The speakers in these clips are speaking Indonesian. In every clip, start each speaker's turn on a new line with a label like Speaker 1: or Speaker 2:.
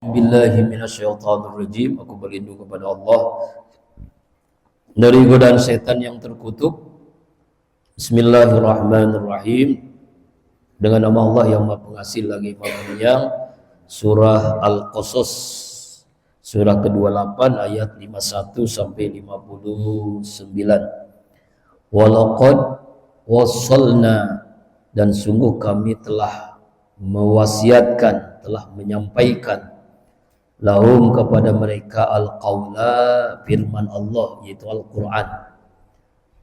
Speaker 1: Billahi minasyaitonir rajim. Aku berlindung kepada Allah dari godaan setan yang terkutuk. Bismillahirrahmanirrahim. Dengan nama Allah yang Maha Pengasih lagi Maha Penyayang. Surah Al-Qasas, surah ke-28 ayat 51 sampai 59. Walaqad wassalna, dan sungguh kami telah mewasiatkan, telah menyampaikan lahum kepada mereka al-qawla, firman Allah yaitu Al-Quran,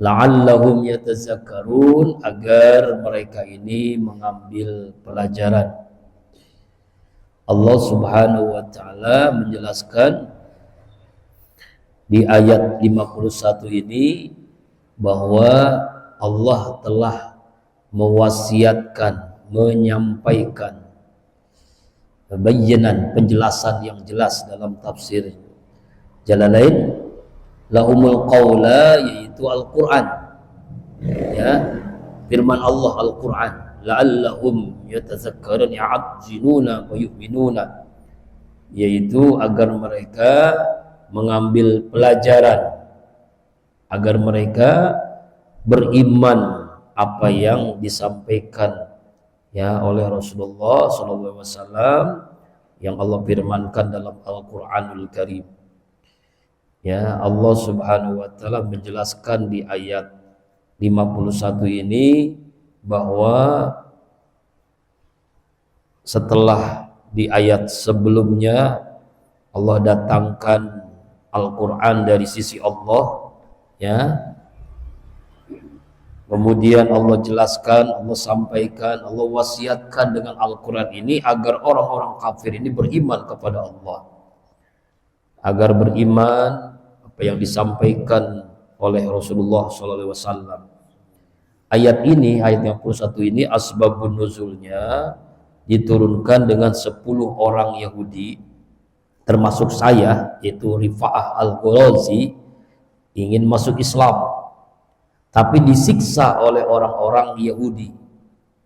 Speaker 1: la'allahum yatazakkarun, agar mereka ini mengambil pelajaran. Allah subhanahu wa ta'ala menjelaskan di ayat 51 ini bahwa Allah telah mewasiatkan, menyampaikan bayanan, penjelasan yang jelas dalam tafsir Jalalain, lahumul qawla, yaitu Al-Quran, ya, firman Allah Al-Quran, la'allahum yatazakkarun ya'adzinuna wa yu'minuna, yaitu agar mereka mengambil pelajaran, agar mereka beriman apa yang disampaikan ya oleh Rasulullah SAW, yang Allah firmankan dalam Al-Quranul Karim. Ya, Allah Subhanahu wa ta'ala menjelaskan di ayat 51 ini bahwa setelah di ayat sebelumnya Allah datangkan Al-Quran dari sisi Allah, ya, kemudian Allah jelaskan, Allah sampaikan, Allah wasiatkan dengan Al-Quran ini agar orang-orang kafir ini beriman kepada Allah, agar beriman apa yang disampaikan oleh Rasulullah SAW. Ayat ini, ayat yang 51 ini, asbabun nuzulnya diturunkan dengan 10 orang Yahudi, termasuk saya, yaitu Rifa'ah Al-Ghurazi, ingin masuk Islam tapi disiksa oleh orang-orang Yahudi,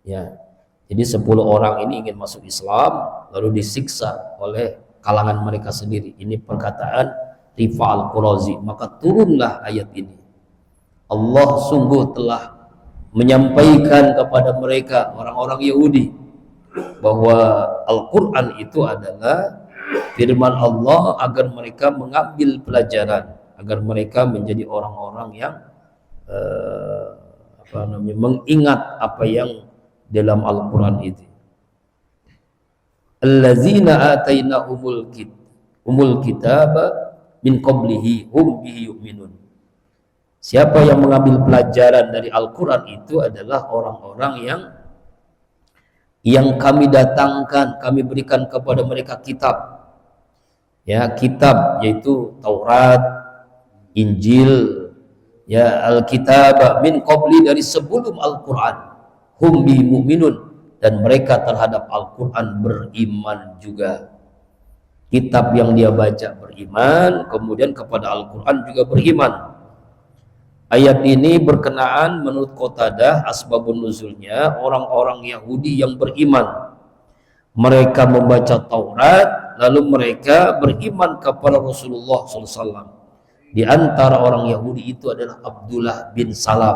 Speaker 1: ya. Jadi 10 orang ini ingin masuk Islam lalu disiksa oleh kalangan mereka sendiri. Ini perkataan Rifa Al-Qurazi. Maka turunlah ayat ini. Allah sungguh telah menyampaikan kepada mereka, orang-orang Yahudi, bahwa Al-Quran itu adalah firman Allah, agar mereka mengambil pelajaran, agar mereka menjadi orang-orang yang mengingat apa yang dalam Al-Quran itu. Allazina atainahumul kitaba min qablihi hum bihi yu'minun. Siapa yang mengambil pelajaran dari Al-Quran itu adalah orang-orang yang kami datangkan, kami berikan kepada mereka kitab, ya, kitab yaitu Taurat, Injil, ya, Al-Kitab min qabli, dari sebelum Al-Quran, hum bi mu'minun, dan mereka terhadap Al-Quran beriman juga. Kitab yang dia baca beriman, kemudian kepada Al-Quran juga beriman. Ayat ini berkenaan menurut Qatadah, asbabun nuzulnya orang-orang Yahudi yang beriman. Mereka membaca Taurat, lalu mereka beriman kepada Rasulullah SAW. Di antara orang Yahudi itu adalah Abdullah bin Salam.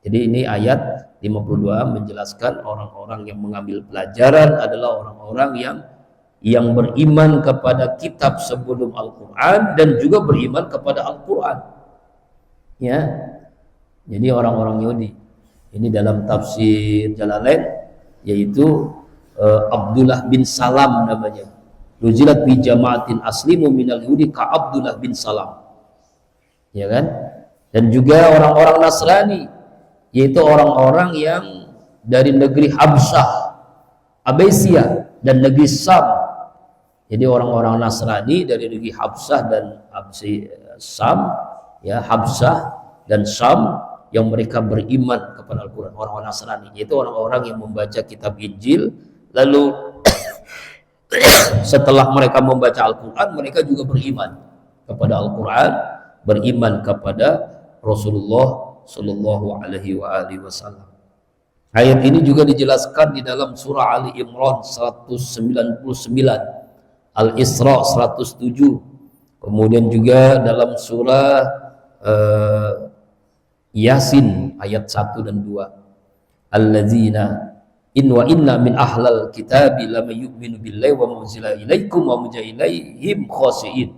Speaker 1: Jadi ini ayat 52 menjelaskan orang-orang yang mengambil pelajaran adalah orang-orang yang beriman kepada kitab sebelum Al-Quran dan juga beriman kepada Al-Quran, ya. Jadi orang-orang Yahudi ini dalam tafsir Jalalain, yaitu Abdullah bin Salam namanya. Nuzilat bi jama'atin aslimu minal yahudi ka Abdullah bin Salam, ya kan? Dan juga orang-orang Nasrani, yaitu orang-orang yang dari negeri Habsyah, Abesia, dan negeri Sam. Jadi orang-orang Nasrani dari negeri Habsyah dan Sam, ya, Habsyah dan Sam, yang mereka beriman kepada Al-Quran, orang-orang Nasrani, yaitu orang-orang yang membaca kitab Injil, lalu setelah mereka membaca Al-Quran, mereka juga beriman kepada Al-Quran, beriman kepada Rasulullah Sallallahu Alaihi Wasallam. Ayat ini juga dijelaskan di dalam surah Ali Imran 199. Al-Isra 107. Kemudian juga dalam surah Yasin ayat 1 dan 2. Alladzina inna min ahlal kitabi lama yu'minu billahi wa munzila ilaikum wa mujailaihim khasiin.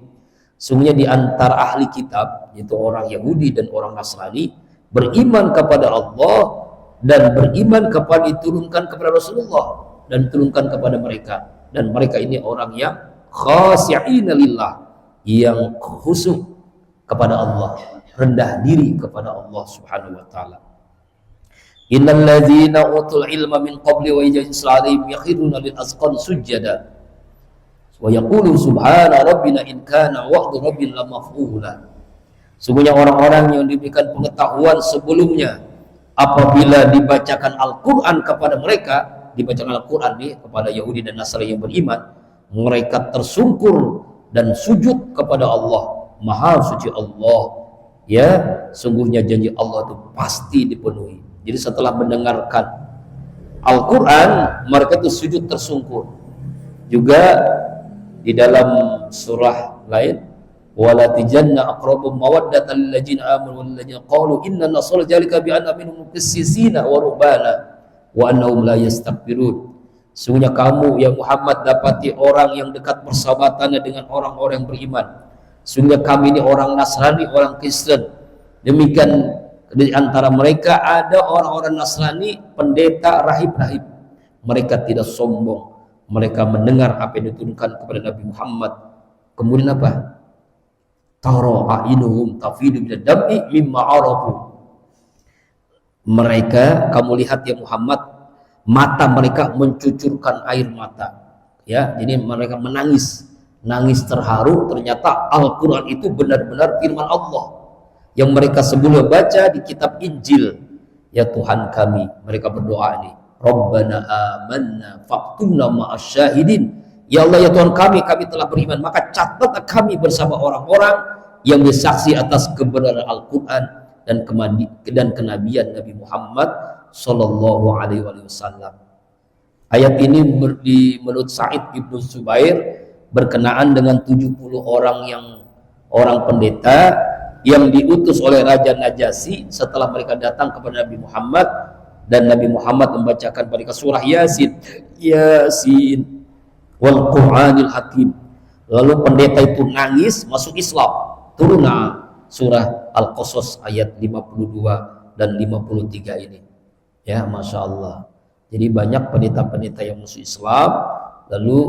Speaker 1: Sungguhnya di antara ahli kitab, yaitu orang Yahudi dan orang Nasrani, beriman kepada Allah dan beriman kepada diturunkan kepada Rasulullah dan diturunkan kepada mereka, dan mereka ini orang yang khasi'ina lillah, yang khusyuk kepada Allah, rendah diri kepada Allah Subhanahu wa taala. Innal ladzina utul ilma min qabli wa yaj'alun yakhiruna lil azqan sujada wa yaqulu subhana rabbina in kana wa'du rabbina lamaf'ula. Sungguhnya orang-orang yang diberikan pengetahuan sebelumnya, apabila dibacakan Al-Qur'an kepada mereka, dibacakan Al-Qur'an nih kepada Yahudi dan Nasrani yang beriman, mereka tersungkur dan sujud kepada Allah. Maha suci Allah, ya, sungguhnya janji Allah itu pasti dipenuhi. Jadi setelah mendengarkan Al-Quran, mereka itu sujud tersungkur. Juga di dalam surah lain, wala tijanna aqrabum mawaddatan lil ladzina amanu wal ladzina qalu inna nasara jalika bi anna minhum qissisina wa rubbana wa annahum la yastakbirun. Sungguhnya kamu ya Muhammad dapati orang yang dekat persahabatannya dengan orang-orang yang beriman. Sungguhnya kami ini orang Nasrani, orang Kristen. Demikian di antara mereka ada orang-orang Nasrani, pendeta, rahib-rahib. Mereka tidak sombong. Mereka mendengar apa yang diturunkan kepada Nabi Muhammad. Kemudian apa? Tara a'yunuhum tafidu minad dam'i mimma arafu. Mereka, kamu lihat ya Muhammad, mata mereka mencucurkan air mata. Ya, jadi mereka menangis, nangis terharu. Ternyata Al-Quran itu benar-benar firman Allah yang mereka sebelum baca di kitab Injil. Ya Tuhan kami, mereka berdoa ini, Rabbana amanna faktubna ma'asyahidin. Ya Allah ya Tuhan kami telah beriman, maka catatlah kami bersama orang-orang yang bersaksi atas kebenaran Al-Quran dan kenabian Nabi Muhammad Sallallahu Alaihi Wasallam. Ayat ini menurut Sa'id ibnu Zubair berkenaan dengan 70 orang pendeta yang diutus oleh Raja Najasyi setelah mereka datang kepada Nabi Muhammad, dan Nabi Muhammad membacakan mereka surah Yasin wal Qur'anil Hakim. Lalu pendeta itu nangis, masuk Islam. Turun surah Al-Qasas ayat 52 dan 53 ini. Ya, Masya Allah. Jadi banyak pendeta-pendeta yang masuk Islam. Lalu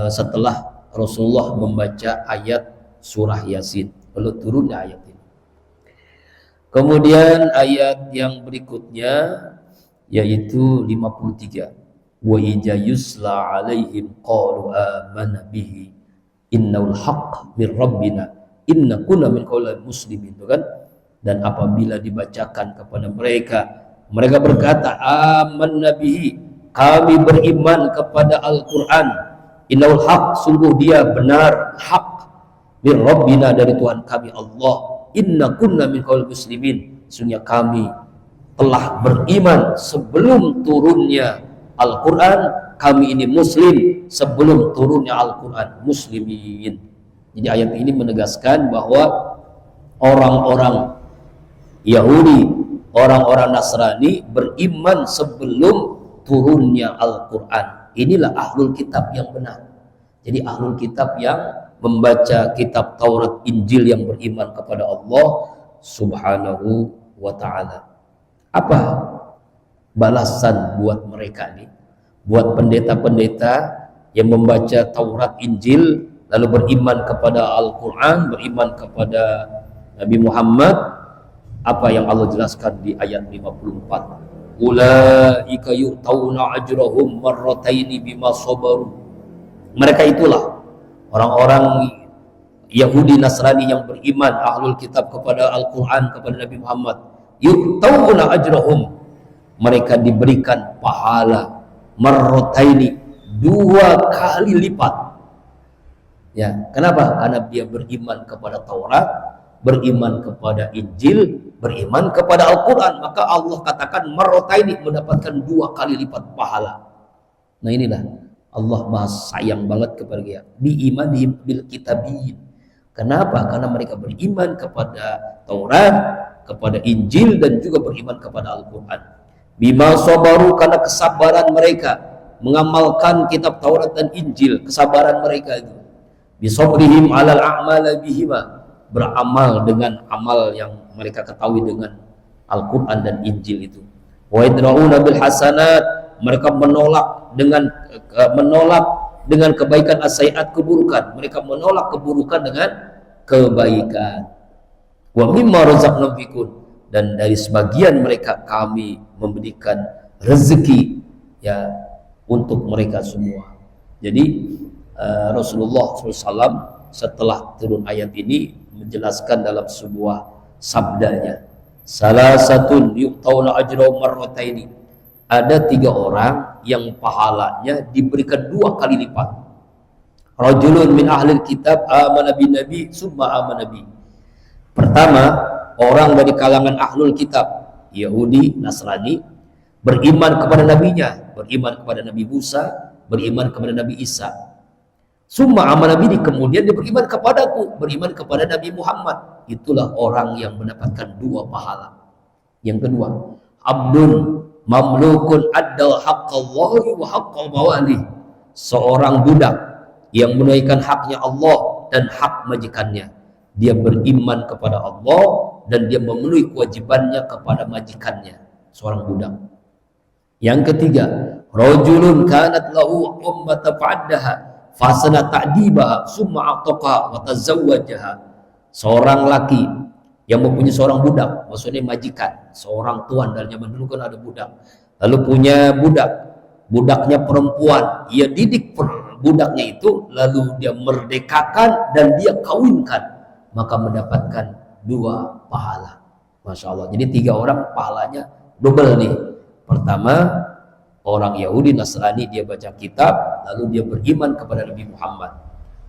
Speaker 1: setelah Rasulullah membaca ayat surah Yasin, lalu turunnya ayat ini. Kemudian ayat yang berikutnya yaitu 53. Wa ija yusla alaihim qalu amanna bihi innal haqq min rabbina inna kunna min qaulil muslimin, itu kan. Dan apabila dibacakan kepada mereka, mereka berkata amanna bihi, kami beriman kepada Al-Quran, innal haqq, sungguh dia benar, hak, min rabbina, dari Tuhan kami Allah, inna kunna min qaulil muslimin, sungguh kami telah beriman sebelum turunnya Al-Quran, kami ini muslim sebelum turunnya Al-Quran, muslimin. Jadi ayat ini menegaskan bahwa orang-orang Yahudi, orang-orang Nasrani beriman sebelum turunnya Al-Quran. Inilah ahlul kitab yang benar. Jadi ahlul kitab yang membaca kitab Taurat, Injil, yang beriman kepada Allah Subhanahu wa ta'ala. Apa balasan buat mereka nih, buat pendeta-pendeta yang membaca Taurat, Injil, lalu beriman kepada Al-Quran, beriman kepada Nabi Muhammad? Apa yang Allah jelaskan di ayat 54? Ulaika yu'tauna ajrahum marrataini bima sabaru. Mereka itulah orang-orang Yahudi Nasrani yang beriman, ahlul kitab, kepada Al-Quran, kepada Nabi Muhammad. Yu'tauna ajrahum, mereka diberikan pahala marrataini, 2 kali lipat. Ya, kenapa? Karena dia beriman kepada Taurat, beriman kepada Injil, beriman kepada Al-Quran, maka Allah katakan marrataini, mendapatkan 2 kali lipat pahala. Nah inilah Allah Maha sayang banget kepada dia. Biimanihim bil kitabiyyin. Kenapa? Karena mereka beriman kepada Taurat, kepada Injil, dan juga beriman kepada Al-Quran. Bima sabaru, karena kesabaran mereka mengamalkan kitab Taurat dan Injil, kesabaran mereka itu. Bisabrihim alal a'mala bihima, beramal dengan amal yang mereka ketahui dengan Al-Quran dan Injil itu. Wa yadra'una bil hasanat, mereka menolak dengan kebaikan, as-sayyi'at, keburukan. Mereka menolak keburukan dengan kebaikan. Wa mimma razaqnahum yunfiqun, dan dari sebagian mereka kami memberikan rezeki ya untuk mereka semua. Jadi Rasulullah SAW setelah turun ayat ini menjelaskan dalam sebuah sabdanya, salah satu yu'tauna ajrahum marrataini, ada 3 orang yang pahalanya diberikan 2 kali lipat. Rajulun min ahlil kitab amana bin nabi summa amana bi. Pertama, orang dari kalangan ahlul kitab, Yahudi, Nasrani, beriman kepada nabinya, beriman kepada Nabi Musa, beriman kepada Nabi Isa. Summa amana bi, kemudian dia beriman kepadaku, beriman kepada Nabi Muhammad. Itulah orang yang mendapatkan 2 pahala. Yang kedua, abdun mamlukun addal haqqallahi wa haqqal mawalih, seorang budak yang menunaikan haknya Allah dan hak majikannya. Dia beriman kepada Allah dan dia memenuhi kewajibannya kepada majikannya, seorang budak. Yang ketiga, rajulun kanat lahu ummatan fa'addaha fasana ta'dibaha summa a'taqa wa tazawwajaha, seorang laki yang mempunyai seorang budak, maksudnya majikan, seorang tuan. Dari zaman dulu kan ada budak, lalu punya budaknya perempuan, ia didik budaknya itu, lalu dia merdekakan dan dia kawinkan, maka mendapatkan 2 pahala. Masya Allah. Jadi 3 orang pahalanya double nih. Pertama, orang Yahudi Nasrani, dia baca kitab lalu dia beriman kepada Nabi Muhammad.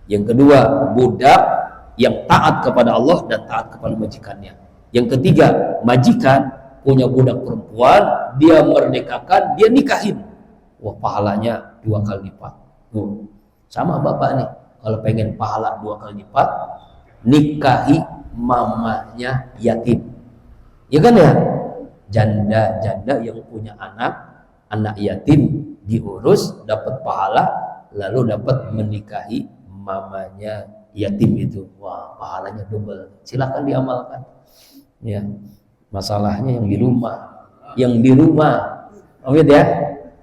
Speaker 1: Yang kedua, budak yang taat kepada Allah dan taat kepada majikannya. Yang ketiga, majikan punya budak perempuan, dia merdekakan, dia nikahin. Wah, pahalanya 2 kali lipat. Sama bapak nih, kalau pengen pahala 2 kali lipat, nikahi mamanya yatim. Ya kan ya? Janda-janda yang punya anak yatim diurus, dapat pahala, lalu dapat menikahi mamanya yatim itu. Wah, pahalanya double. Silakan diamalkan. Ya. Masalahnya yang di rumah. Amin ya?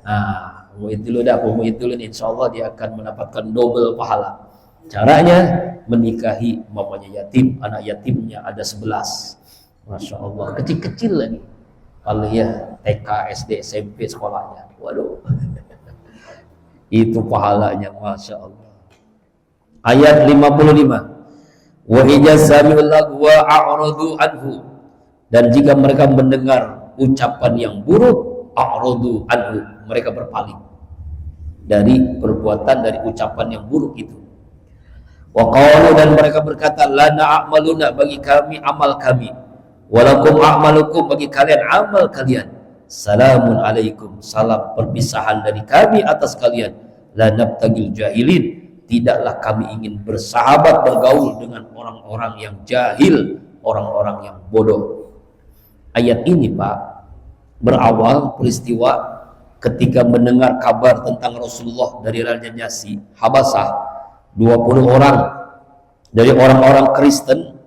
Speaker 1: Nah, itu insya Allah dia akan mendapatkan double pahala. Caranya menikahi mamanya yatim, anak yatimnya ada 11. Masya Allah, kecil-kecil lagi. Kalau ya TK, SD, SMP sekolahnya, waduh, itu pahalanya, Masya Allah. Ayat 55, wa ijazamil lagwa a'radu anhu, dan jika mereka mendengar ucapan yang buruk, a'radu anhu, mereka berpaling dari perbuatan, dari ucapan yang buruk itu. Wa qalu, dan mereka berkata, lana a'maluna, bagi kami amal kami, walakum a'malukum, bagi kalian amal kalian, salamun alaikum, salam perpisahan dari kami atas kalian, la nabtagil jahilin, tidaklah kami ingin bersahabat bergaul dengan orang-orang yang jahil, orang-orang yang bodoh. Ayat ini Pak berawal peristiwa ketika mendengar kabar tentang Rasulullah dari Raja Najasyi Habasah. 20 orang dari orang-orang Kristen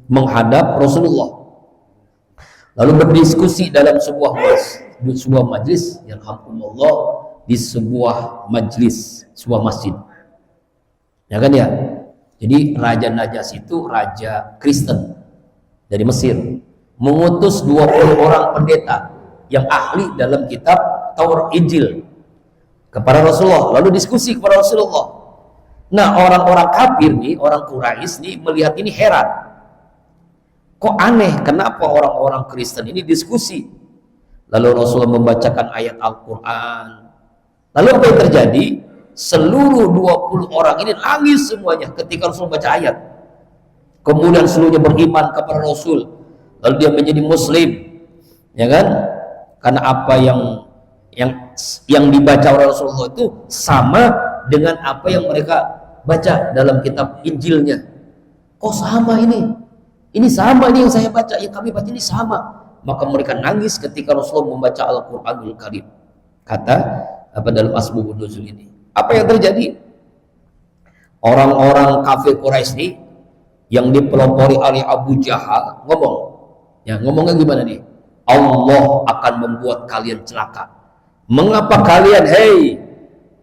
Speaker 1: menghadap Rasulullah, lalu berdiskusi dalam sebuah majlis, yarhamkumullah, di sebuah majlis, sebuah masjid. Ya kan ya? Jadi Raja Najasyi itu raja Kristen dari Mesir, mengutus 20 orang pendeta yang ahli dalam kitab Taurat Injil kepada Rasulullah, lalu diskusi kepada Rasulullah. Nah, orang-orang kafir nih, orang Quraisy nih melihat ini heran. Kok aneh, kenapa orang-orang Kristen ini diskusi? Lalu Rasulullah membacakan ayat Al-Quran. Lalu apa yang terjadi? Seluruh 20 orang ini nangis semuanya ketika Rasul baca ayat. Kemudian seluruhnya beriman kepada Rasul. Lalu dia menjadi Muslim, ya kan? Karena apa yang yang dibaca oleh Rasulullah itu sama dengan apa yang mereka baca dalam kitab Injilnya. Kok sama ini? Ini sama ini yang saya baca, yang kami baca ini sama. Maka mereka nangis ketika Rasulullah membaca Al-Qur'anul Karim. Kata apa dalam Asbabun Nuzul ini? Apa yang terjadi? Orang-orang kafir Quraisy ini yang dipelopori oleh Abu Jahal ngomong. Ya, ngomongnya gimana nih? Allah akan membuat kalian celaka. Mengapa kalian, hei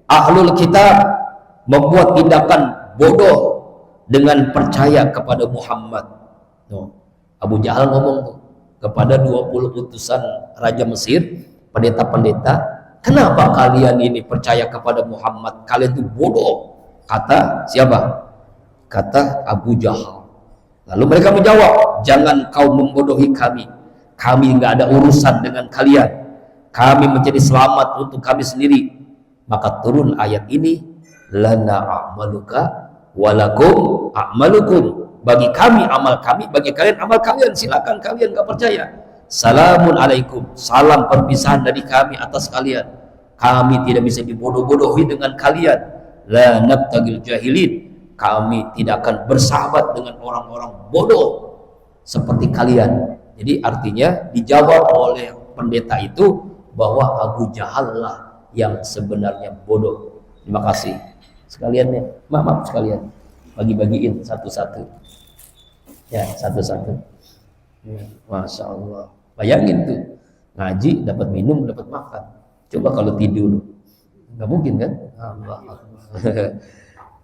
Speaker 1: ahlul kitab, membuat tindakan bodoh dengan percaya kepada Muhammad? Abu Jahal ngomong tuh kepada 20 utusan Raja Mesir, pendeta-pendeta, kenapa kalian ini percaya kepada Muhammad? Kalian itu bodoh. Kata siapa? Kata Abu Jahal. Lalu mereka menjawab, jangan kau membodohi kami. Kami nggak ada urusan dengan kalian. Kami menjadi selamat untuk kami sendiri. Maka turun ayat ini, lana a'maluka walakum a'malukum. Bagi kami amal kami, bagi kalian amal kalian. Silakan kalian nggak percaya. Salamun alaikum. Salam perpisahan dari kami atas kalian. Kami tidak bisa dibodoh-bodohi dengan kalian. La nabtagil jahilin. Kami tidak akan bersahabat dengan orang-orang bodoh seperti kalian. Jadi artinya dijawab oleh pendeta itu bahwa Abu Jahal lah yang sebenarnya bodoh. Terima kasih sekalian ya, maaf sekalian, bagi-bagiin satu-satu ya, satu-satu ya. Masya Allah, bayangin tuh ngaji dapat minum dapat makan. Coba kalau tidur nggak mungkin kan? Allah.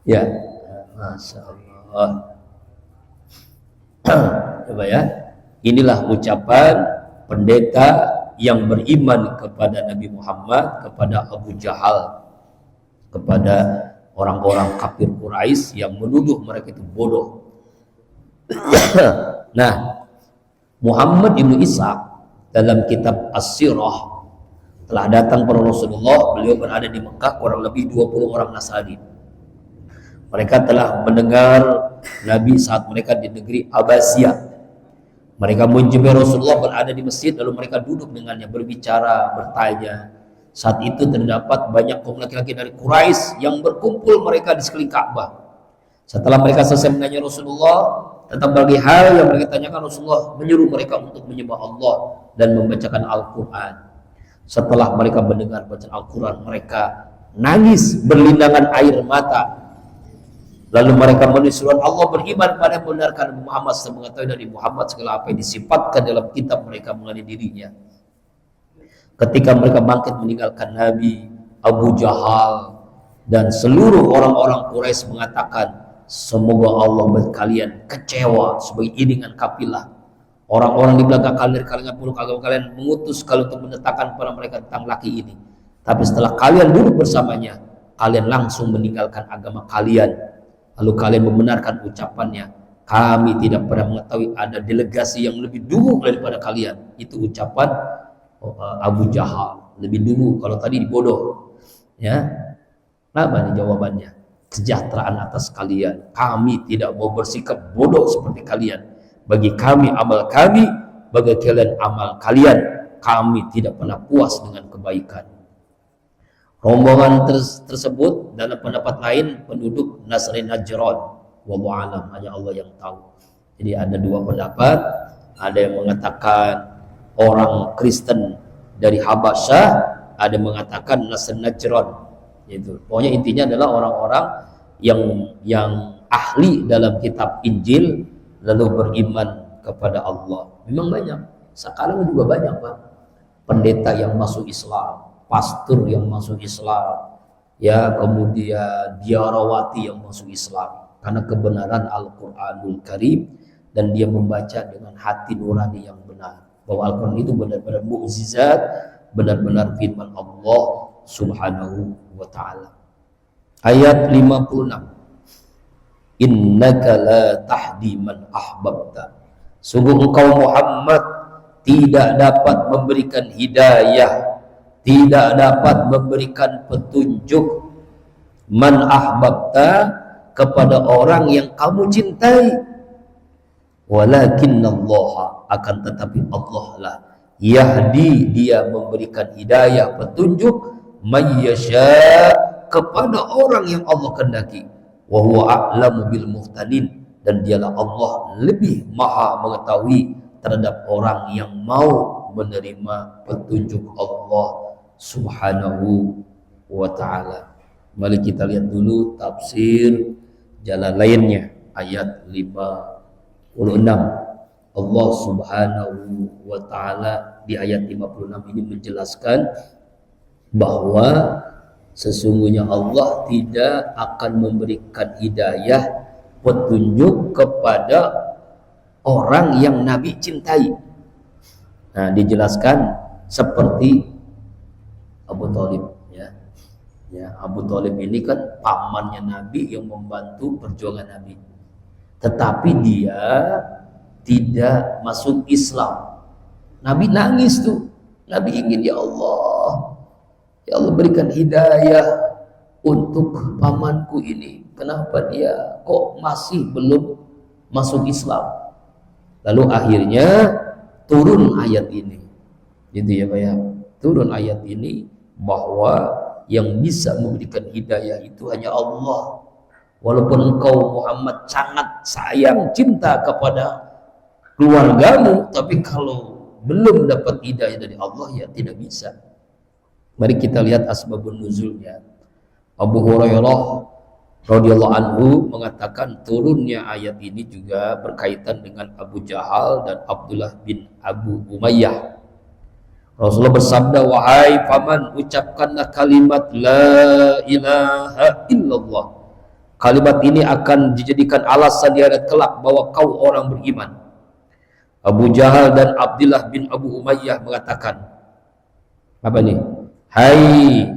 Speaker 1: Ya, Masya Allah. Coba ya, inilah ucapan pendeta yang beriman kepada Nabi Muhammad, kepada Abu Jahal, kepada orang-orang kafir Quraisy yang menuduh mereka itu bodoh. Nah, Muhammad ibnu Ishaq dalam kitab As-Sirah telah datang kepada Rasulullah. Beliau berada di Mekah, kurang lebih 20 orang Nasrani. Mereka telah mendengar Nabi saat mereka di negeri Abbasiyah. Mereka menjumpai Rasulullah berada di masjid, lalu mereka duduk dengannya, berbicara, bertanya. Saat itu terdapat banyak kaum laki-laki dari Quraisy yang berkumpul mereka di sekeliling Ka'bah. Setelah mereka selesai menanya Rasulullah tentang berbagai hal yang mereka tanyakan, Rasulullah menyuruh mereka untuk menyembah Allah dan membacakan Al-Quran. Setelah mereka mendengar bacaan Al-Quran, mereka nangis berlindangan air mata. Lalu mereka menyerukan Allah beriman pada membenarkan Muhammad serta mengetahui dari Muhammad segala apa yang disifatkan dalam kitab mereka mengenai dirinya. Ketika mereka bangkit meninggalkan Nabi, Abu Jahal dan seluruh orang-orang Quraisy mengatakan, semoga Allah membuat kalian kecewa sebagai iringan kafilah. Orang-orang di belakang kalian dari kalangan penduduk agama kalian mengutus kalian untuk menetapkan kepada mereka tentang laki ini. Tapi setelah kalian duduk bersamanya, kalian langsung meninggalkan agama kalian. Lalu kalian membenarkan ucapannya, kami tidak pernah mengetahui ada delegasi yang lebih dulu daripada kalian. Itu ucapan Abu Jahal, lebih dulu. Kalau tadi dibodoh, ya. Apa nih jawabannya? Kesejahteraan atas kalian. Kami tidak mau bersikap bodoh seperti kalian. Bagi kami amal kami, bagi kalian amal kalian. Kami tidak pernah puas dengan kebaikan. Rombongan tersebut dalam pendapat lain penduduk Nasrani Najran, wallahu alam, hanya Allah yang tahu. Jadi ada dua pendapat, ada yang mengatakan orang Kristen dari Habasyah, ada yang mengatakan Nasrani Najran. Itu pokoknya intinya adalah orang-orang yang ahli dalam kitab Injil lalu beriman kepada Allah. Memang banyak, sekarang juga banyak Pak, pendeta yang masuk Islam, pastor yang masuk Islam, ya, kemudian biarawati yang masuk Islam karena kebenaran Al-Qur'anul Karim, dan dia membaca dengan hati nurani yang benar bahwa Al-Qur'an itu benar-benar mukjizat, benar-benar firman Allah Subhanahu wa taala. Ayat 56. Innaka la tahdi man ahbabta. Sungguh engkau Muhammad tidak dapat memberikan hidayah, tidak dapat memberikan petunjuk man ahbabta, kepada orang yang kamu cintai. Walakinnallaha, akan tetapi Allah lah, yahdi, dia memberikan hidayah, petunjuk may yasha, kepada orang yang Allah kehendaki. Wa huwa a'lamu bil muhtadin, dan dialah Allah lebih maha mengetahui terhadap orang yang mau menerima petunjuk Allah subhanahu wa ta'ala. Mari kita lihat dulu tafsir jalan lainnya ayat 56. Allah subhanahu wa ta'ala di ayat 56 ini menjelaskan bahwa sesungguhnya Allah tidak akan memberikan hidayah petunjuk kepada orang yang Nabi cintai. Nah, dijelaskan seperti Abu Thalib, ya, Abu Thalib ini kan pamannya Nabi yang membantu perjuangan Nabi, tetapi dia tidak masuk Islam. Nabi nangis tuh, Nabi ingin, ya Allah berikan hidayah untuk pamanku ini, kenapa dia kok masih belum masuk Islam. Lalu akhirnya turun ayat ini, gitu ya Pak ya, turun ayat ini bahwa yang bisa memberikan hidayah itu hanya Allah. Walaupun engkau Muhammad sangat sayang cinta kepada keluargamu, tapi kalau belum dapat hidayah dari Allah ya tidak bisa. Mari kita lihat asbabun nuzulnya. Abu Hurairah radhiyallahu anhu mengatakan turunnya ayat ini juga berkaitan dengan Abu Jahal dan Abdullah bin Abu Umayyah. Rasulullah bersabda, wahai paman, ucapkanlah kalimat la ilaha illallah. Kalimat ini akan dijadikan alasan di akhirat kelak bahwa kau orang beriman. Abu Jahal dan Abdullah bin Abu Umayyah mengatakan, apa nih? Hai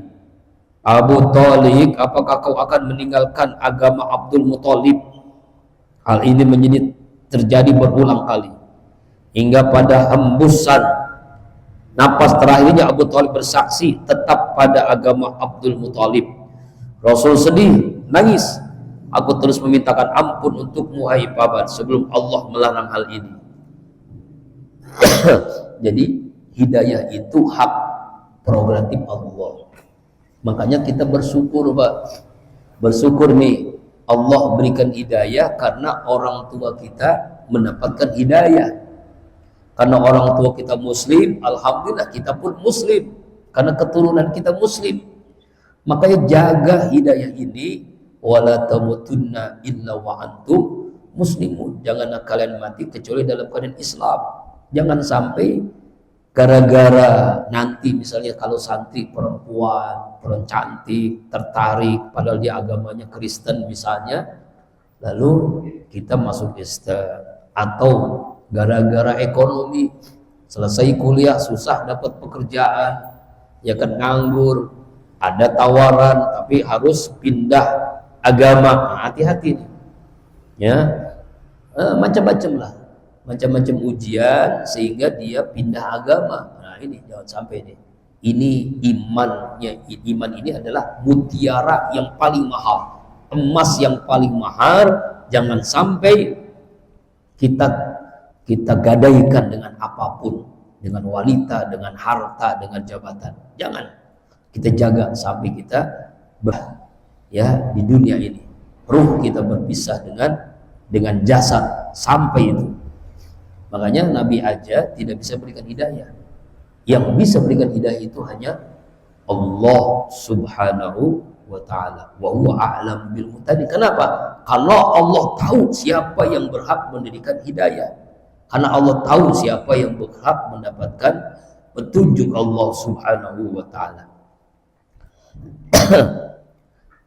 Speaker 1: Abu Thalib, apakah kau akan meninggalkan agama Abdul Muthalib? Hal ini terjadi berulang kali hingga pada hembusan napas terakhirnya Abu Thalib bersaksi tetap pada agama Abdul Muthalib. Rasul sedih, nangis. Aku terus memintakan ampun untukmu hai paman sebelum Allah melarang hal ini. Jadi hidayah itu hak prerogatif Allah. Makanya kita bersyukur Pak, bersyukur nih Allah berikan hidayah karena orang tua kita mendapatkan hidayah. Karena orang tua kita muslim, alhamdulillah kita pun muslim, karena keturunan kita muslim. Makanya jaga hidayah ini, wala tamutunna illa wa antum muslimun. Janganlah kalian mati kecuali dalam keadaan Islam. Jangan sampai gara-gara nanti misalnya kalau santri perempuan cantik tertarik padahal dia agamanya Kristen misalnya, lalu kita masuk Islam, atau gara-gara ekonomi selesai kuliah susah dapat pekerjaan, ya kan, nganggur, ada tawaran tapi harus pindah agama. Nah, hati-hati nih ya, macam-macam lah, macam-macam ujian sehingga dia pindah agama. Nah ini jangan sampai deh. Ini imannya, iman ini adalah mutiara yang paling mahal, emas yang paling mahal. Jangan sampai kita gadaikan dengan apapun, dengan wanita, dengan harta, dengan jabatan. Jangan, kita jaga sampai kita ya di dunia ini ruh kita berpisah dengan jasad sampai itu. Makanya Nabi aja tidak bisa berikan hidayah. Yang bisa berikan hidayah itu hanya Allah subhanahu wa ta'ala. Wa huwa a'lam bil muhtadin. Kenapa? Karena Allah tahu siapa yang berhak mendirikan hidayah. Karena Allah tahu siapa yang berhak mendapatkan petunjuk Allah subhanahu wa ta'ala.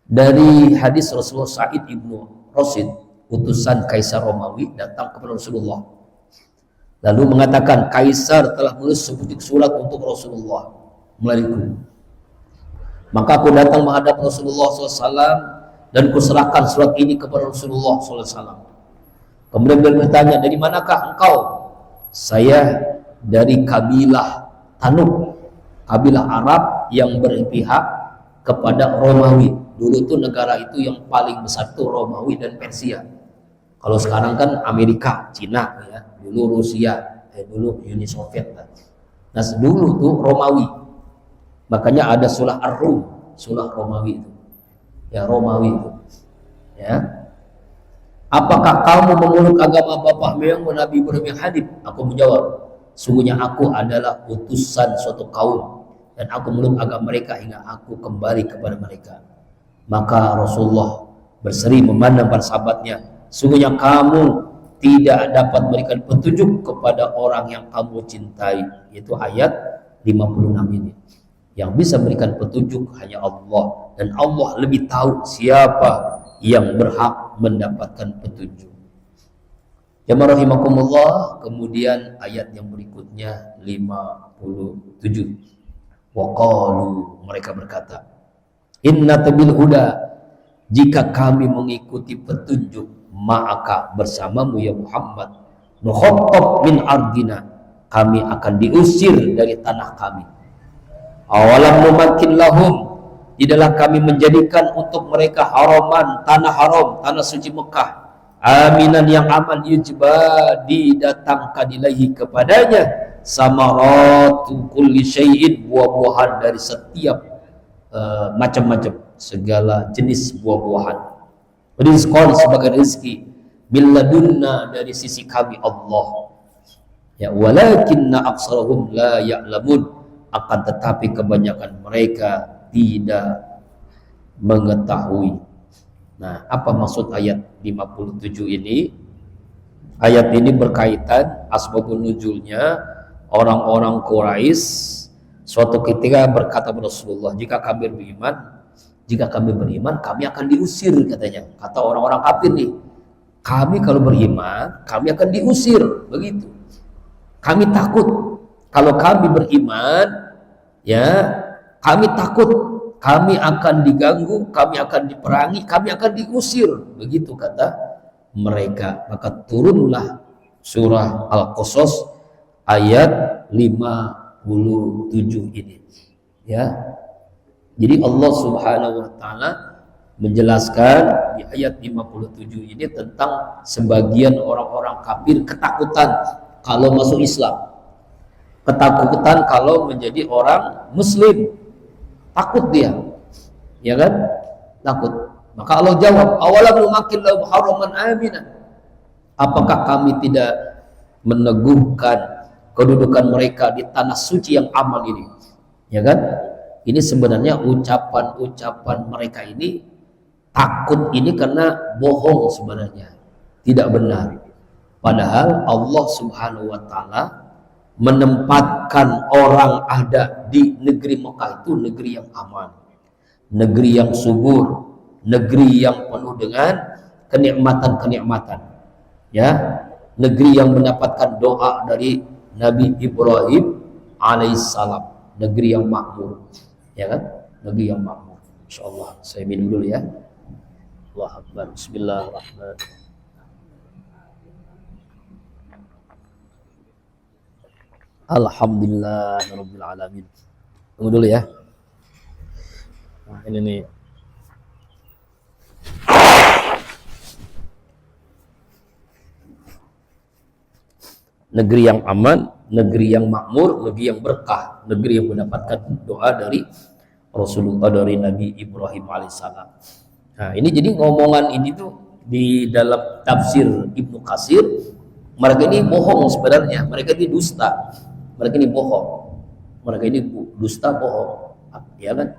Speaker 1: Dari hadis Rasulullah, Sa'id ibnu Rasid, utusan Kaisar Romawi, datang kepada Rasulullah lalu mengatakan, Kaisar telah menulis sebutir surat untuk Rasulullah melariku. Maka aku datang menghadap Rasulullah SAW dan kuserahkan surat ini kepada Rasulullah SAW. Kemudian beliau bertanya, dari manakah engkau? Saya dari kabilah Tanuk, kabilah Arab yang berpihak kepada Romawi. Dulu itu negara itu yang paling besar itu Romawi dan Persia. Kalau sekarang kan Amerika, Cina ya. Dulu Rusia, dulu Uni Soviet lah. Nah dulu tuh Romawi. Makanya ada surah Ar-Rum, surah Romawi itu. Ya, Romawi itu. Ya. Apakah kamu memeluk agama bapakmu yang Nabi Ibrahim yang Hanif? Aku menjawab, sungguhnya aku adalah utusan suatu kaum dan aku memeluk agama mereka hingga aku kembali kepada mereka. Maka Rasulullah berseri memandang para sahabatnya, sungguhnya kamu tidak dapat memberikan petunjuk kepada orang yang kamu cintai. Itu ayat 56 ini. Yang bisa memberikan petunjuk hanya Allah, dan Allah lebih tahu siapa yang berhak mendapatkan petunjuk. Jamaah rahimakumullah. Kemudian ayat yang berikutnya 57. Waqalu, mereka berkata, inna tabil huda, jika kami mengikuti petunjuk maka bersamamu ya Muhammad, nukhattab min ardina, kami akan diusir dari tanah kami. Awalam numakin lahum, tidaklah kami menjadikan untuk mereka haraman, tanah haram, tanah suci Mekah, aminan yang aman, yujba, didatangkan ilahi kepadanya samaratu kulli syai'in, buah-buahan dari setiap macam-macam, segala jenis buah-buahan, rizqan, sebagai rezeki, billadunna, dari sisi kami Allah. Ya, walakinna aksarahum la ya'lamun, akan tetapi kebanyakan mereka tidak mengetahui. Nah, apa maksud ayat 57 ini? Ayat ini berkaitan asbabun nuzulnya. Orang-orang Quraisy suatu ketika berkata kepada Rasulullah, jika kami beriman, kami akan diusir, katanya. Kata orang-orang kafir nih, kami kalau beriman, kami akan diusir, begitu. Kami takut kalau kami beriman, ya, kami takut kami akan diganggu, kami akan diperangi, kami akan diusir, begitu kata mereka. Maka turunlah surah Al-Qasas ayat 57 ini. Ya. Jadi Allah Subhanahu wa taala menjelaskan di ayat 57 ini tentang sebagian orang-orang kafir ketakutan kalau masuk Islam. Ketakutan kalau menjadi orang muslim, takut dia, ya kan, takut. Maka Allah jawab, awalam numakin lahum haraman aminan, apakah kami tidak meneguhkan kedudukan mereka di tanah suci yang aman ini, ya kan. Ini sebenarnya ucapan-ucapan mereka ini, takut ini karena bohong, sebenarnya tidak benar. Padahal Allah Subhanahu wa taala menempatkan orang ada di negeri Mekah itu negeri yang aman, negeri yang subur, negeri yang penuh dengan kenikmatan-kenikmatan, ya, negeri yang mendapatkan doa dari Nabi Ibrahim alaihissalam, negeri yang makmur, ya kan, negeri yang makmur. Insyaallah saya minum dulu ya. Allahu Akbar. Bismillahirrahmanirrahim. Alhamdulillahirabbil alamin. Tunggu dulu ya. Nah, ini nih. Negeri yang aman, negeri yang makmur, negeri yang berkah, negeri yang mendapatkan doa dari Rasulullah, dari Nabi Ibrahim alaihissalam. Nah, ini jadi ngomongan ini tuh di dalam tafsir Ibnu Katsir, mereka ini bohong sebenarnya, mereka ini dusta. Mereka ini bohong, mereka ini dusta, bohong, ya kan?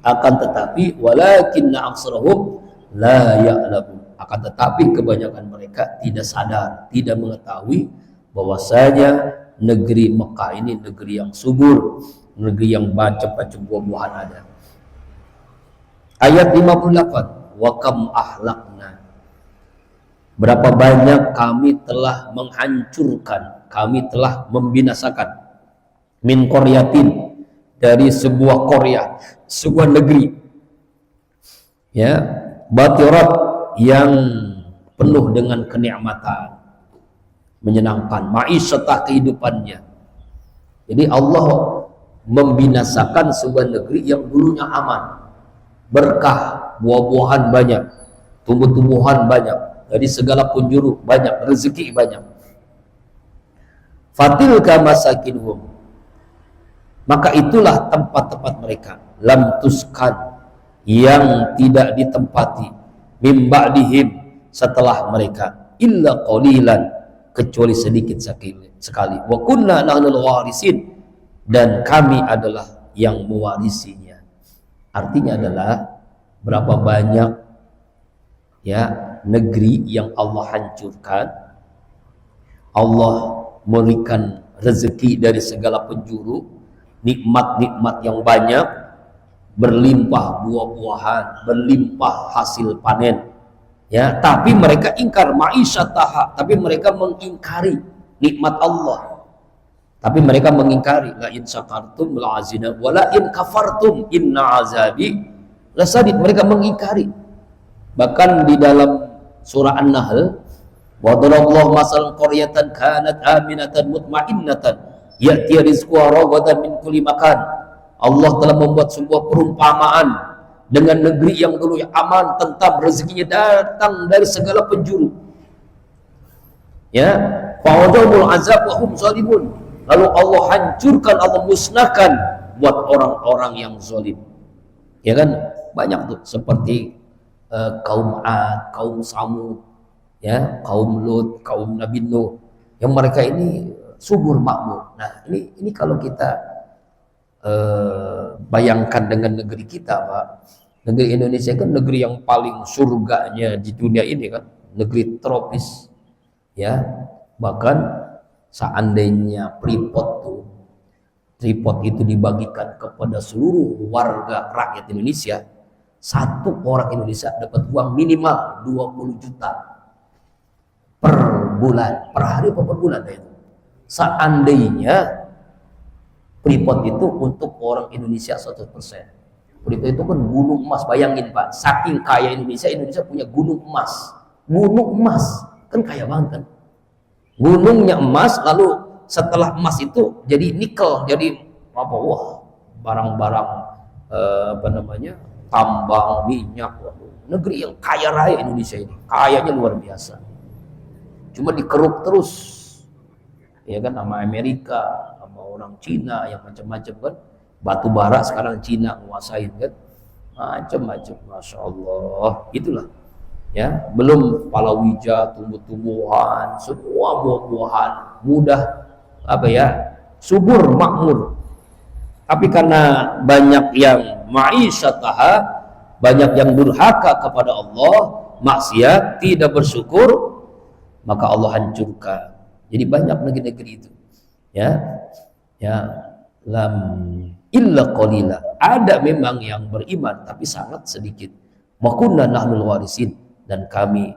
Speaker 1: Akan tetapi walakinna aksarahum la ya'lamun, akan tetapi kebanyakan mereka tidak sadar, tidak mengetahui bahwasanya negeri Mekah ini negeri yang subur, negeri yang macam-macam buah-buahan ada. Ayat 58, wa kam ahlakna, berapa banyak kami telah menghancurkan, kami telah membinasakan, min qaryatin, dari sebuah Korea, sebuah negeri, ya, batirat, yang penuh dengan kenikmatan, menyenangkan, ma'isyatah, kehidupannya. Jadi Allah membinasakan sebuah negeri yang dulunya aman, berkah, buah-buahan banyak, tumbuh-tumbuhan banyak, dari segala penjuru banyak, rezeki banyak. Fatilka masakinhum, maka itulah tempat-tempat mereka, lam tuskan, yang tidak ditempati, mim ba'dihim, setelah mereka, illa qalilan, kecuali sedikit sekali. Wa kunna nahnul warisin, dan kami adalah yang mewarisinya. Artinya adalah berapa banyak ya negeri yang Allah hancurkan, Allah memberikan rezeki dari segala penjuru, nikmat-nikmat yang banyak, berlimpah buah-buahan, berlimpah hasil panen, ya, tapi mereka ingkar ma'isyataha, tapi mereka mengingkari nikmat Allah, tapi mereka mengingkari, la in syakartum la azina wa la in kafartum inna azabi lasadid. Mereka mengingkari. Bahkan di dalam surah An-Nahl, wa darallahu masalan qaryatan kanat aminatan mutmainnatan ya'ti rizquha ragadan min kulli makan. Allah telah membuat sebuah perumpamaan dengan negeri yang dulu aman, tentram, rezekinya datang dari segala penjuru. Ya, fa'adhamul azab wa hum zalimun. Lalu Allah hancurkan, Allah musnahkan buat orang-orang yang zalim. Ya kan? Banyak tuh seperti kaum Ad, kaum Samud, ya, kaum Lut, kaum Nabi Nuh, yang mereka ini subur makmur. Nah, ini kalau kita bayangkan dengan negeri kita, Pak. Negeri Indonesia kan negeri yang paling surganya di dunia ini kan, negeri tropis. Ya, bahkan seandainya Freeport itu dibagikan kepada seluruh warga rakyat Indonesia, satu orang Indonesia dapat uang minimal 20 juta per bulan, per hari atau per bulan itu. Seandainya Freeport itu untuk orang Indonesia 100%. Freeport itu kan gunung emas, bayangin Pak, saking kaya Indonesia punya gunung emas. Gunung emas, kan kaya banget kan. Gunungnya emas, lalu setelah emas itu jadi nikel, jadi apa, wah, barang-barang tambang, minyak. Negeri yang kaya raya Indonesia ini, kayanya luar biasa. Cuma dikeruk terus, ya kan, sama Amerika, sama orang Cina yang macam-macam kan. Batu bara sekarang Cina menguasain kan, macam-macam, masya Allah. Itulah, ya, belum palawija, tumbuh-tumbuhan, semua buah-buahan mudah, apa ya, subur makmur. Tapi karena banyak yang ma'isyataha, banyak yang durhaka kepada Allah, maksiat, tidak bersyukur, maka Allah hancurkan. Jadi banyak negeri-negeri itu, ya, lam illa qalila. Ada memang yang beriman, tapi sangat sedikit. Wa kunna nahnul warisin, dan kami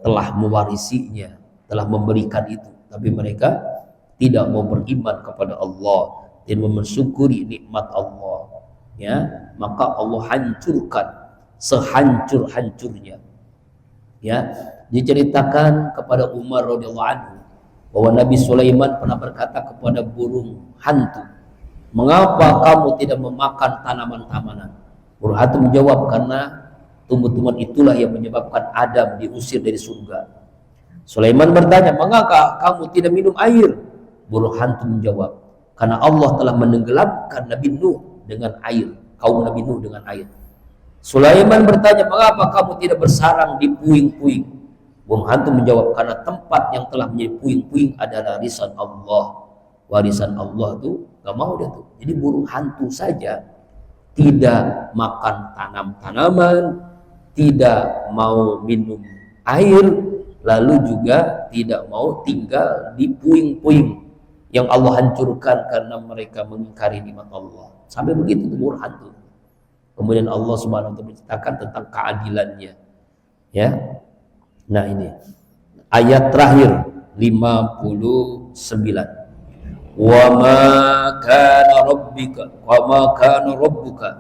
Speaker 1: telah mewarisinya, telah memberikan itu, tapi mereka tidak mau beriman kepada Allah dan mensyukuri nikmat Allah, ya, maka Allah hancurkan sehancur-hancurnya. Ya, diceritakan kepada Umar radhiyallahu anhu bahwa Nabi Sulaiman pernah berkata kepada burung hantu, "Mengapa kamu tidak memakan tanaman-tanaman?" Burung hantu menjawab, "Karena tumbuh-tumbuhan itulah yang menyebabkan Adam diusir dari surga." Sulaiman bertanya, "Mengapa kamu tidak minum air?" Burung hantu menjawab, "Karena Allah telah menenggelamkan Nabi Nuh dengan air, kaum Nabi Nuh dengan air." Sulaiman bertanya, "Mengapa kamu tidak bersarang di puing-puing?" Burung hantu menjawab, "Karena tempat yang telah menjadi puing-puing adalah warisan Allah." Warisan Allah tuh gak mau dia tuh. Jadi burung hantu saja tidak makan tanaman, tidak mau minum air, lalu juga tidak mau tinggal di puing-puing yang Allah hancurkan karena mereka mengingkari nikmat Allah. Sampai begitu tuh burung hantu. Kemudian Allah Subhanahu wa taala menceritakan tentang keadilannya. Ya. Nah, ini ayat terakhir 59. Wa ma kana rabbuka,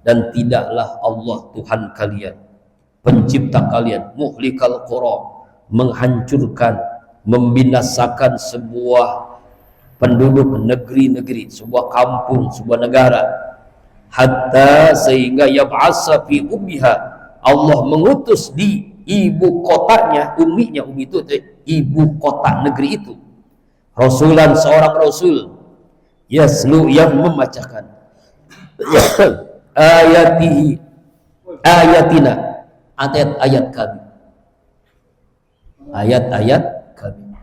Speaker 1: dan tidaklah Allah Tuhan kalian, pencipta kalian, muhlikal qura, menghancurkan, membinasakan sebuah penduduk negeri-negeri, sebuah kampung, sebuah negara, hatta sehingga yab'asa fi ummiha, Allah mengutus di ibu kotanya, ummi itu ibu kota negeri itu, rasulan, seorang rasul, yaslu yang membacakan ayatihi ayatina ayat-ayat kami, ayat-ayat kami.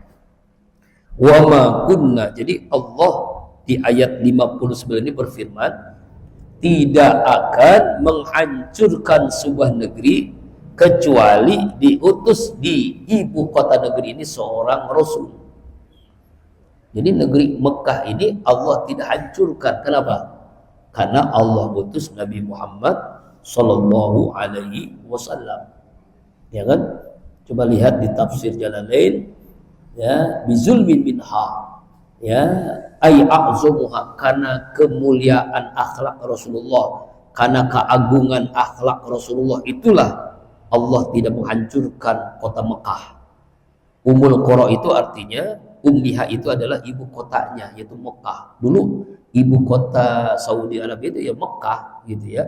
Speaker 1: Wa ma kunna, jadi Allah di ayat 59 ini berfirman tidak akan menghancurkan sebuah negeri kecuali diutus di ibu kota negeri ini seorang rasul. Jadi negeri Mekah ini Allah tidak hancurkan. Kenapa? Karena Allah utus Nabi Muhammad sallallahu alaihi wasallam. Ya kan? Coba lihat di tafsir Jalalain, ya, bizulmin minha, ya, ay a'zumuha, karena kemuliaan akhlak Rasulullah, karena keagungan akhlak Rasulullah itulah Allah tidak menghancurkan kota Mekah. Ummul Qura itu artinya, ummiha itu adalah ibu kotanya, yaitu Mekah. Dulu ibu kota Saudi Arabia itu ya Mekah gitu ya.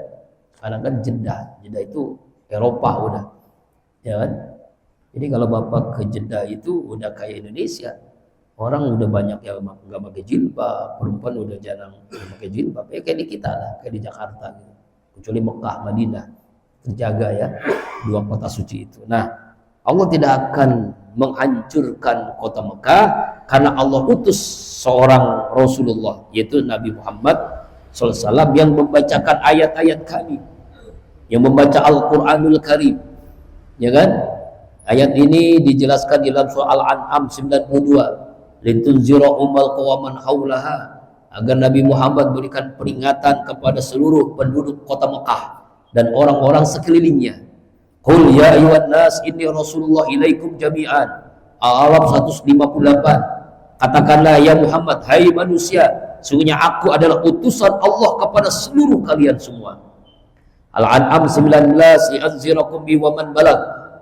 Speaker 1: Sekarang kan Jeddah. Jeddah itu Eropa udah. Ya kan? Jadi kalau Bapak ke Jeddah itu udah kayak Indonesia. Orang udah banyak yang nggak pakai jilbab, perempuan udah jarang pakai jilbab. Ya kayak di kita lah, kayak di Jakarta gitu. Kecuali Mekah, Madinah terjaga ya, dua kota suci itu. Nah, Allah tidak akan menghancurkan kota Mekah karena Allah utus seorang Rasulullah, yaitu Nabi Muhammad SAW, yang membacakan ayat-ayat kami, yang membaca Al-Quranul Karim, ya kan? Ayat ini dijelaskan di dalam surah Al-An'am 92, litunzira ummal qawaman haulaha, agar Nabi Muhammad berikan peringatan kepada seluruh penduduk kota Mekah dan orang-orang sekelilingnya. Qul ya ayyuhan nas inni rasulullah ilaikum jami'an. Al-Araf 158. Katakanlah ya Muhammad, hai manusia, sungguhnya aku adalah utusan Allah kepada seluruh kalian semua. Al-An'am 19, li'anzirakum bi wa man balag,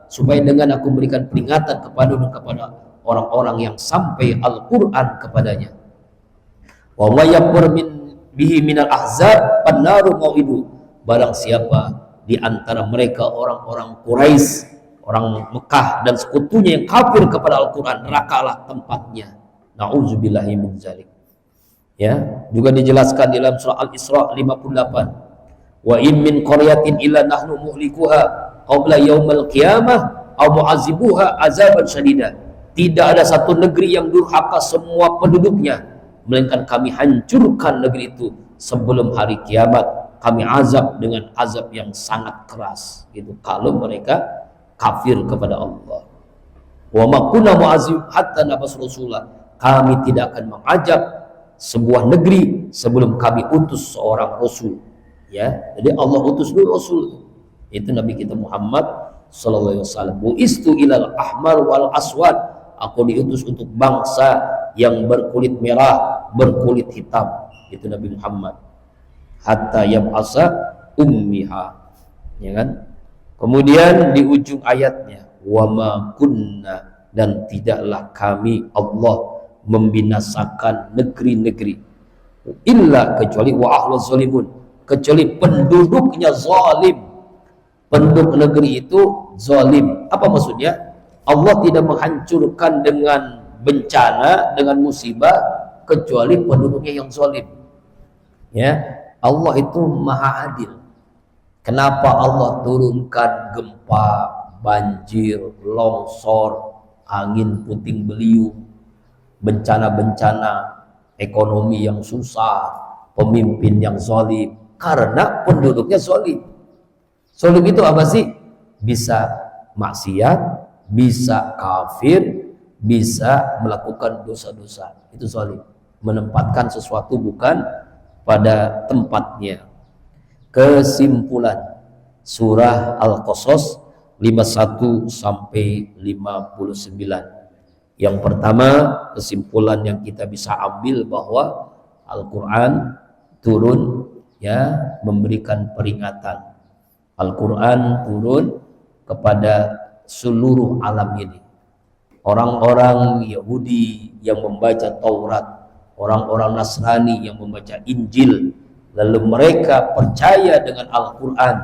Speaker 1: supaya dengan aku berikan peringatan kepada orang-orang yang sampai Al-Qur'an kepadanya. Wa may yakfur bihi minal ahzab fannaru mau'idu, barang siapa di antara mereka orang-orang Quraisy, orang Mekah dan sekutunya yang kafir kepada Al-Quran, nerakalah tempatnya. Na'udzubillahi min dzalik. Ya, juga dijelaskan di dalam surah Al-Isra 58. Wa in min qaryatin illa nahnu muhlikuha qabla yaumil qiyamah aw mu'adzibuha azaban syadida. Tidak ada satu negeri yang durhaka semua penduduknya, melainkan kami hancurkan negeri itu sebelum hari kiamat. Kami azab dengan azab yang sangat keras gitu kalau mereka kafir kepada Allah. Wa ma kunna mu'azzib hatta nab'ats rasula, kami tidak akan mengajab sebuah negeri sebelum kami utus seorang rasul. Ya, jadi Allah utus dulu rasul, itu Nabi kita Muhammad sallallahu alaihi wasallam. Buistu ilal ahmar wal aswad, aku diutus untuk bangsa yang berkulit merah, berkulit hitam, itu Nabi Muhammad. Hatta yab'asa ummiha, ya kan? Kemudian di ujung ayatnya, wa ma kunna, dan tidaklah kami Allah membinasakan negeri-negeri illa, kecuali wa ahluz zalimun, kecuali penduduknya zalim. Penduduk negeri itu zalim. Apa maksudnya? Allah tidak menghancurkan dengan bencana, dengan musibah, kecuali penduduknya yang zalim. Ya, Allah itu maha adil. Kenapa Allah turunkan gempa, banjir, longsor, angin puting beliung, bencana-bencana, ekonomi yang susah, pemimpin yang zalim? Karena penduduknya zalim. Zalim itu apa sih? Bisa maksiat, bisa kafir, bisa melakukan dosa-dosa. Itu zalim. Menempatkan sesuatu bukan pada tempatnya. Kesimpulan surah Al-Qasas 51 sampai 59. Yang pertama, kesimpulan yang kita bisa ambil bahwa Al-Qur'an turun ya memberikan peringatan. Al-Qur'an turun kepada seluruh alam ini. Orang-orang Yahudi yang membaca Taurat, orang-orang Nasrani yang membaca Injil, lalu mereka percaya dengan Al-Quran,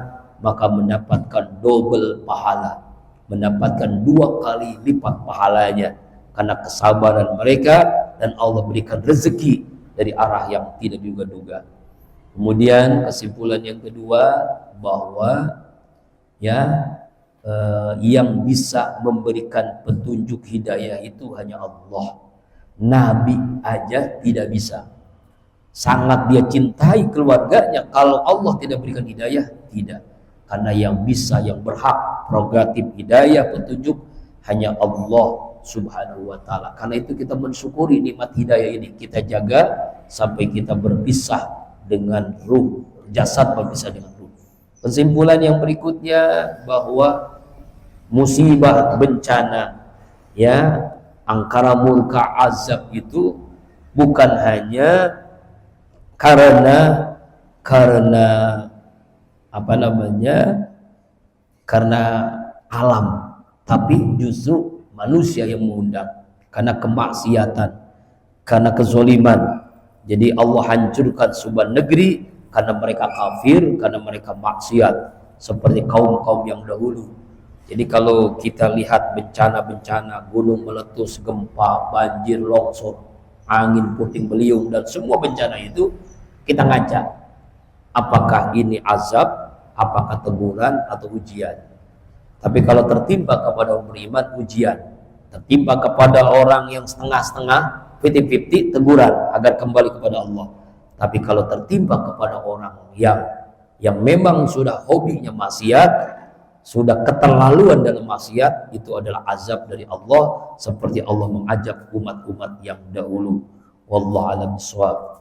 Speaker 1: maka mendapatkan double pahala, mendapatkan 2 kali lipat pahalanya, karena kesabaran mereka, dan Allah berikan rezeki dari arah yang tidak diduga-duga. Kemudian kesimpulan yang kedua bahwa yang bisa memberikan petunjuk hidayah itu hanya Allah. Nabi aja tidak bisa. Sangat dia cintai keluarganya, kalau Allah tidak berikan hidayah, tidak. Karena yang bisa, yang berhak prerogatif hidayah, petunjuk hanya Allah Subhanahu wa ta'ala. Karena itu kita mensyukuri nikmat hidayah ini, kita jaga sampai kita berpisah dengan ruh, jasad berpisah dengan ruh. Kesimpulan yang berikutnya bahwa musibah, bencana, angkara murka, azab itu bukan hanya karena alam, tapi justru manusia yang mengundang karena kemaksiatan, karena kezoliman. Jadi Allah hancurkan sebuah negeri karena mereka kafir, karena mereka maksiat, seperti kaum-kaum yang dahulu. Jadi kalau kita lihat bencana-bencana, gunung meletus, gempa, banjir, longsor, angin puting beliung, dan semua bencana itu kita ngaca, apakah ini azab, apakah teguran atau ujian. Tapi kalau tertimpa kepada orang beriman, ujian. Tertimpa kepada orang yang setengah-setengah, 50-50, teguran agar kembali kepada Allah. Tapi kalau tertimpa kepada orang yang memang sudah hobinya maksiat, sudah keterlaluan dalam maksiat, itu adalah azab dari Allah, seperti Allah mengajak umat-umat yang dahulu. Wallahu a'lam bishawab.